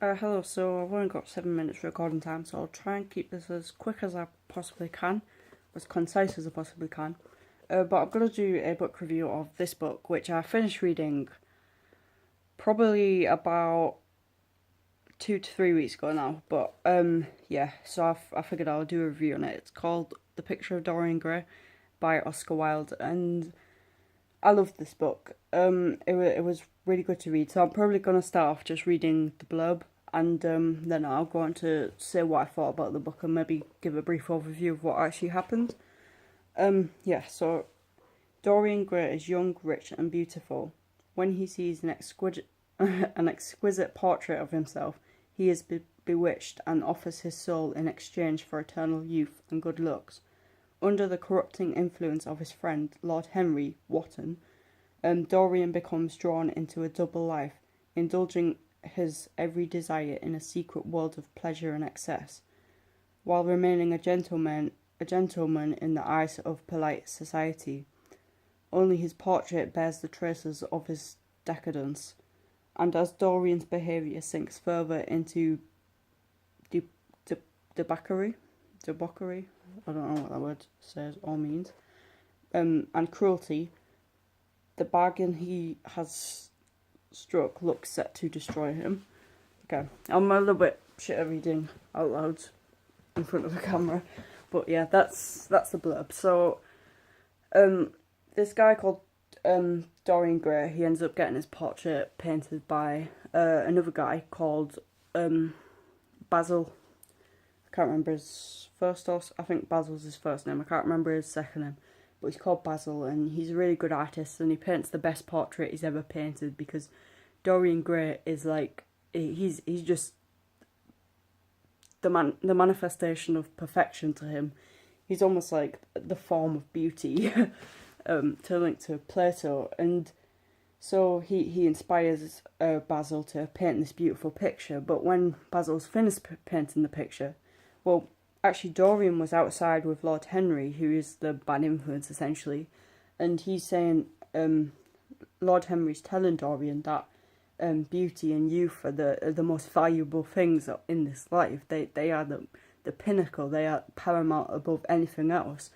Hello, so I've only got 7 minutes recording time, so I'll try and keep this as quick as I possibly can, as concise as I possibly can. But I'm going to do a book review of this book, which I finished reading probably about 2 to 3 weeks ago now. But yeah, so I figured I'll do a review on it. It's called The Picture of Dorian Gray by Oscar Wilde, and I loved this book. It was really good to read. So I'm probably gonna start off just reading the blurb, and then I'll go on to say what I thought about the book and maybe give a brief overview of what actually happened. Yeah. So Dorian Gray is young, rich, and beautiful. When he sees an exquisite, an exquisite portrait of himself, he is bewitched and offers his soul in exchange for eternal youth and good looks. Under the corrupting influence of his friend, Lord Henry Wotton, Dorian becomes drawn into a double life, indulging his every desire in a secret world of pleasure and excess, while remaining a gentleman in the eyes of polite society. Only his portrait bears the traces of his decadence, and as Dorian's behaviour sinks further into de- de- debauchery, I don't know what that word says or means, and cruelty, the bargain he has struck looks set to destroy him. Okay, I'm a little bit shit at reading out loud in front of the camera, but yeah, that's the blurb. So, this guy called Dorian Gray, he ends up getting his portrait painted by another guy called Basil. I can't remember his I think Basil's his first name. I can't remember his second name, but he's called Basil, and he's a really good artist, and he paints the best portrait he's ever painted, because Dorian Gray is like, he's just the manifestation of perfection to him. He's almost like the form of beauty, to link to Plato, and so he inspires Basil to paint this beautiful picture. But when Basil's finished painting the picture, well, actually Dorian was outside with Lord Henry, who is the bad influence essentially, and he's saying, Lord Henry's telling Dorian that beauty and youth are the most valuable things in this life. They are the pinnacle. They are paramount above anything else.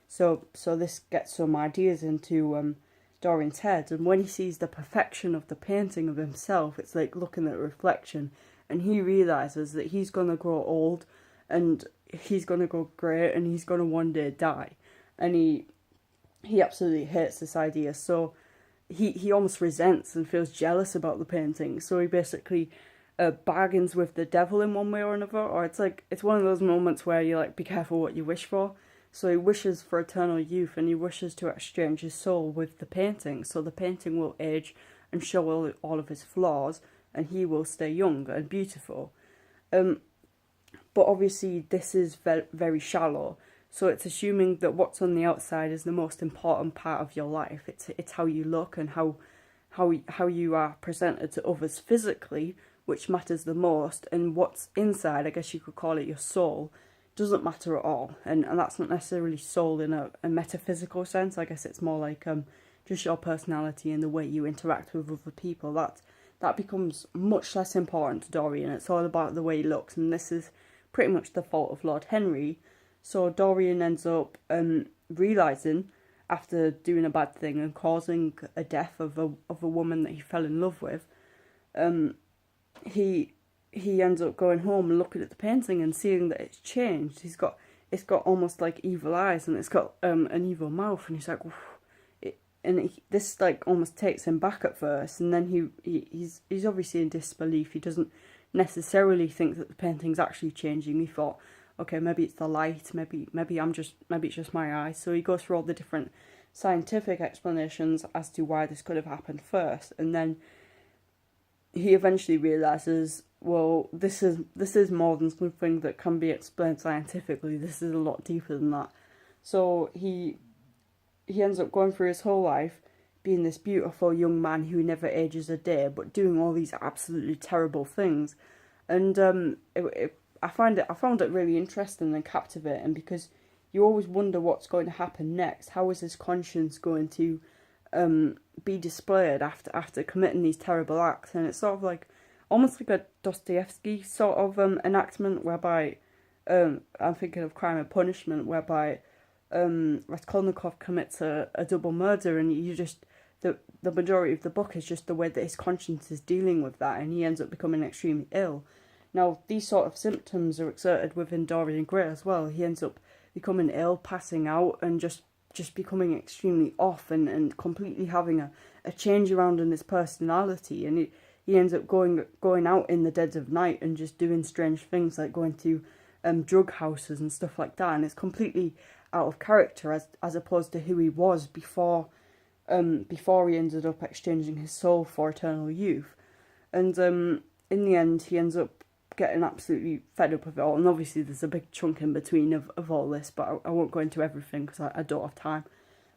So this gets some ideas into Dorian's head, and when he sees the perfection of the painting of himself, it's like looking at a reflection, and he realizes that he's gonna grow old, and he's gonna go grey, and he's gonna one day die, and he absolutely hates this idea. So he almost resents and feels jealous about the painting. So he basically bargains with the devil in one way or another, or it's one of those moments where you like, be careful what you wish for. So he wishes for eternal youth, and he wishes to exchange his soul with the painting. So the painting will age and show all of his flaws, and he will stay young and beautiful. But obviously this is very shallow. So it's assuming that what's on the outside is the most important part of your life. It's how you look and how you are presented to others physically, which matters the most. And what's inside, I guess you could call it your soul, doesn't matter at all. And that's not necessarily soul in a metaphysical sense. I guess it's more like just your personality and the way you interact with other people. That becomes much less important to Dorian. It's all about the way he looks, and this is pretty much the fault of Lord Henry. So Dorian ends up realising, after doing a bad thing and causing a death of a woman that he fell in love with, he ends up going home and looking at the painting and seeing that it's changed. It's got almost like evil eyes, and it's got an evil mouth, and he's like, this like almost takes him back at first, and then he's obviously in disbelief. He doesn't necessarily think that the painting's actually changing. He thought, okay, maybe it's the light, maybe it's just my eyes. So he goes through all the different scientific explanations as to why this could have happened first, and then he eventually realizes, well, this is more than something that can be explained scientifically. This is a lot deeper than that. So he ends up going through his whole life being this beautiful young man who never ages a day, but doing all these absolutely terrible things. And I found it really interesting and captivating, because you always wonder what's going to happen next. How is his conscience going to be displayed after committing these terrible acts? And it's sort of like almost like a Dostoevsky sort of enactment, whereby I'm thinking of Crime and Punishment, whereby Raskolnikov commits a double murder, and you just the majority of the book is just the way that his conscience is dealing with that, and he ends up becoming extremely ill. Now, these sort of symptoms are exerted within Dorian Gray as well. He ends up becoming ill, passing out, and just becoming extremely off, and completely having a change around in his personality, and he ends up going out in the dead of night and just doing strange things like going to drug houses and stuff like that, and it's completely out of character as opposed to who he was before he ended up exchanging his soul for eternal youth. And in the end, he ends up getting absolutely fed up with it all, and obviously there's a big chunk in between of all this, but I won't go into everything because I don't have time.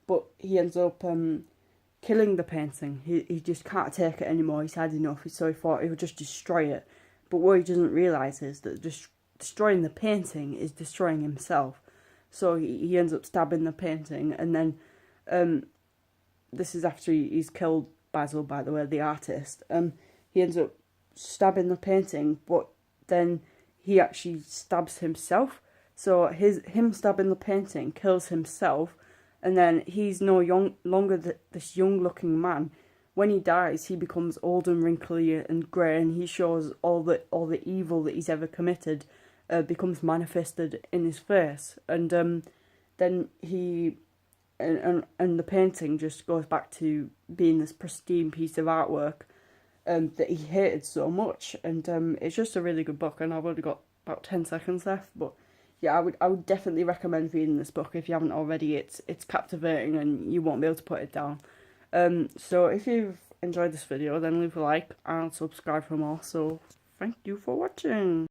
But he ends up killing the painting. He just can't take it anymore. He's had enough, so he thought he would just destroy it. But what he doesn't realise is that destroying the painting is destroying himself. So he ends up stabbing the painting, and then this is after he's killed Basil, by the way, the artist. He ends up stabbing the painting, but then he actually stabs himself. So him stabbing the painting kills himself, and then he's no longer this young-looking man. When he dies, he becomes old and wrinkly and grey, and he shows all the evil that he's ever committed becomes manifested in his face, and then he and the painting just goes back to being this pristine piece of artwork that he hated so much. And it's just a really good book, and I've only got about 10 seconds left, but yeah, I would definitely recommend reading this book if you haven't already. It's captivating, and you won't be able to put it down. So if you've enjoyed this video, then leave a like and subscribe for more. So thank you for watching.